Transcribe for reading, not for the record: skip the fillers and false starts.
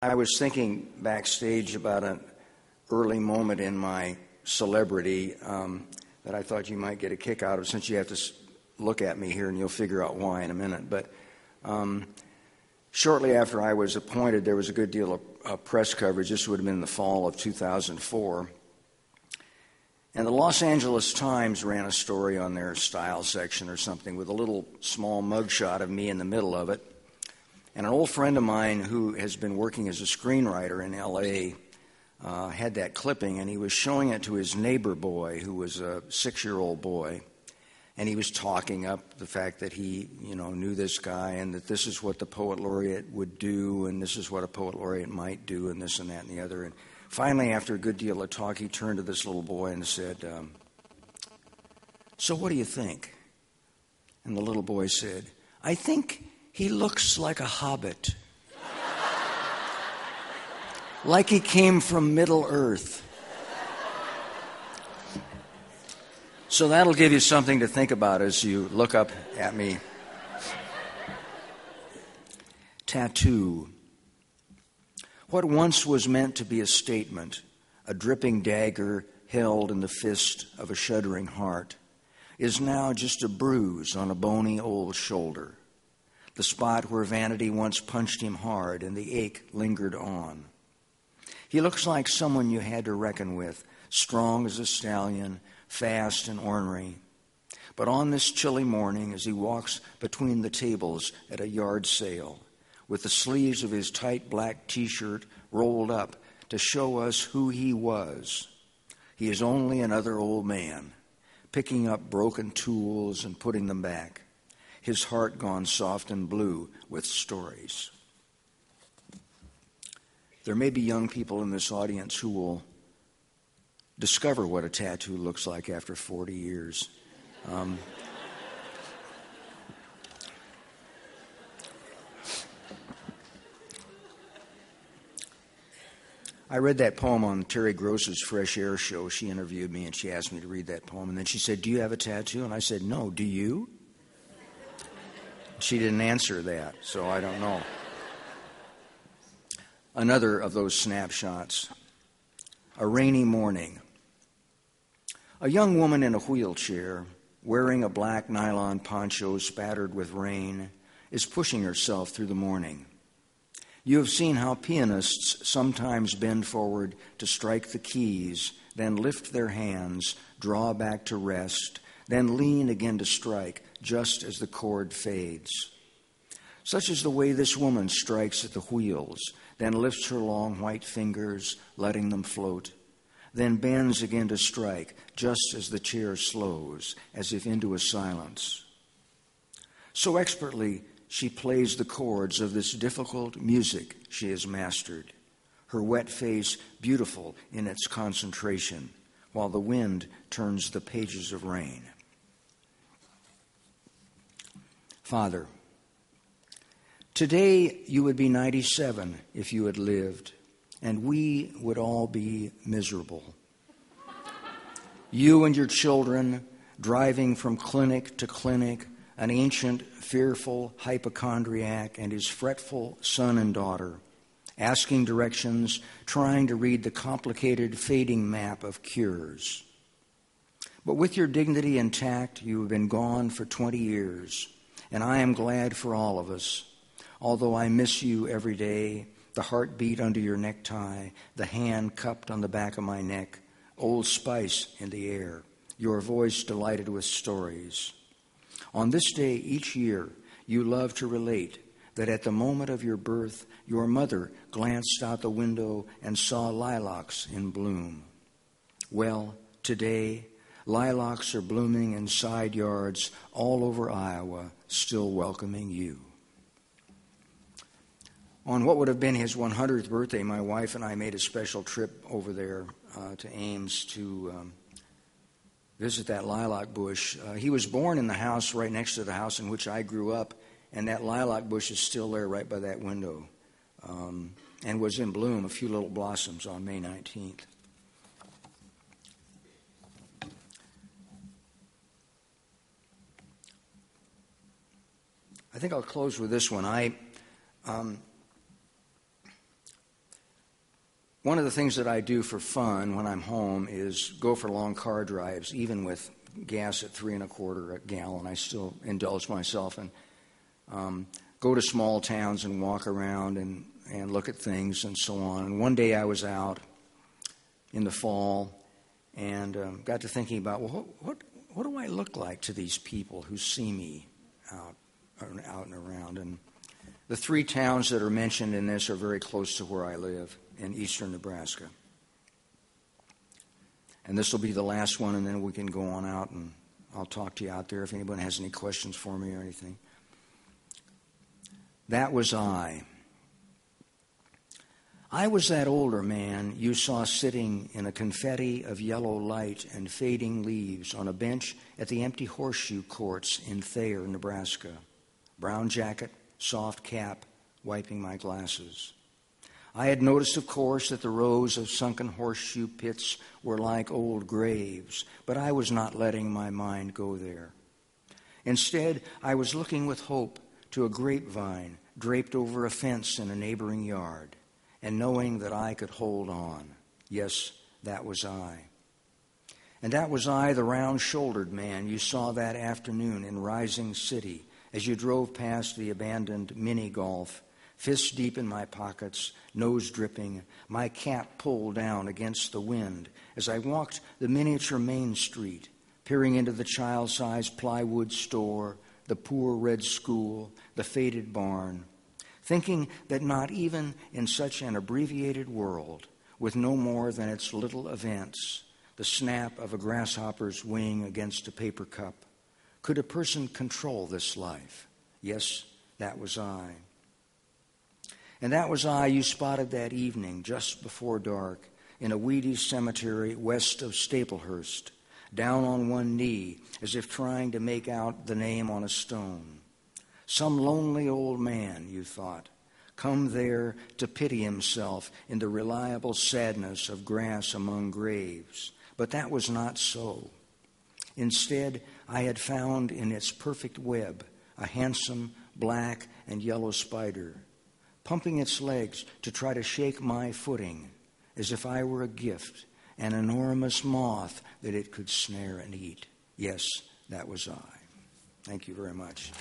I was thinking backstage about an early moment in my celebrity that I thought you might get a kick out of, since you have to look at me here and you'll figure out why in a minute. But shortly after I was appointed, there was a good deal of press coverage. This would have been the fall of 2004. And the Los Angeles Times ran a story on their style section or something with a little small mugshot of me in the middle of it. And an old friend of mine who has been working as a screenwriter in L.A. Had that clipping, and he was showing it to his neighbor boy, who was a 6-year-old boy. And he was talking up the fact that he, knew this guy, and that this is what the poet laureate would do, and this is what a poet laureate might do, and this and that and the other. And finally, after a good deal of talk, he turned to this little boy and said, "So what do you think?" And the little boy said, "I think he looks like a hobbit. Like he came from Middle Earth." So that'll give you something to think about as you look up at me. Tattoo. What once was meant to be a statement, a dripping dagger held in the fist of a shuddering heart, is now just a bruise on a bony old shoulder. The spot where vanity once punched him hard and the ache lingered on. He looks like someone you had to reckon with, strong as a stallion, fast and ornery. But on this chilly morning, as he walks between the tables at a yard sale, with the sleeves of his tight black T-shirt rolled up to show us who he was, he is only another old man, picking up broken tools and putting them back, his heart gone soft and blue with stories. There may be young people in this audience who will discover what a tattoo looks like after 40 years. I read that poem on Terry Gross's Fresh Air show. She interviewed me and she asked me to read that poem. And then she said, "Do you have a tattoo?" And I said, "No. Do you?" She didn't answer that, so I don't know. Another of those snapshots. A rainy morning. A young woman in a wheelchair, wearing a black nylon poncho spattered with rain, is pushing herself through the morning. You have seen how pianists sometimes bend forward to strike the keys, then lift their hands, draw back to rest, then lean again to strike, just as the chord fades. Such is the way this woman strikes at the wheels, then lifts her long white fingers, letting them float, then bends again to strike, just as the chair slows, as if into a silence. So expertly, she plays the chords of this difficult music she has mastered, her wet face beautiful in its concentration, while the wind turns the pages of rain. Father, today you would be 97 if you had lived, and we would all be miserable. You and your children driving from clinic to clinic, an ancient, fearful hypochondriac and his fretful son and daughter, asking directions, trying to read the complicated fading map of cures. But with your dignity intact, you have been gone for 20 years, and I am glad for all of us, although I miss you every day, the heartbeat under your necktie, the hand cupped on the back of my neck, Old Spice in the air, your voice delighted with stories. On this day each year, you love to relate that at the moment of your birth, your mother glanced out the window and saw lilacs in bloom. Well, today, lilacs are blooming in side yards all over Iowa, still welcoming you. On what would have been his 100th birthday, my wife and I made a special trip over there to Ames to visit that lilac bush. He was born in the house right next to the house in which I grew up, and that lilac bush is still there right by that window, and was in bloom, a few little blossoms on May 19th. I think I'll close with this one. One of the things that I do for fun when I'm home is go for long car drives, even with gas at $3.25 a gallon. I still indulge myself and go to small towns and walk around and look at things and so on. And one day I was out in the fall and got to thinking about, well, what do I look like to these people who see me out and around? And the 3 towns that are mentioned in this are very close to where I live in eastern Nebraska. And this will be the last one, and then we can go on out, and I'll talk to you out there if anyone has any questions for me or anything. That was I. I was that older man you saw sitting in a confetti of yellow light and fading leaves on a bench at the empty horseshoe courts in Thayer, Nebraska. Brown jacket, soft cap, wiping my glasses. I had noticed, of course, that the rows of sunken horseshoe pits were like old graves, but I was not letting my mind go there. Instead, I was looking with hope to a grapevine draped over a fence in a neighboring yard, and knowing that I could hold on. Yes, that was I. And that was I, the round-shouldered man you saw that afternoon in Rising City as you drove past the abandoned mini-golf, fists deep in my pockets, nose dripping, my cap pulled down against the wind as I walked the miniature Main Street, peering into the child-sized plywood store, the poor red school, the faded barn, thinking that not even in such an abbreviated world, with no more than its little events, the snap of a grasshopper's wing against a paper cup, could a person control this life? Yes, that was I. And that was I you spotted that evening, just before dark, in a weedy cemetery west of Staplehurst, down on one knee, as if trying to make out the name on a stone. Some lonely old man, you thought, come there to pity himself in the reliable sadness of grass among graves. But that was not so. Instead, I had found in its perfect web a handsome black and yellow spider, pumping its legs to try to shake my footing, as if I were a gift, an enormous moth that it could snare and eat. Yes, that was I. Thank you very much.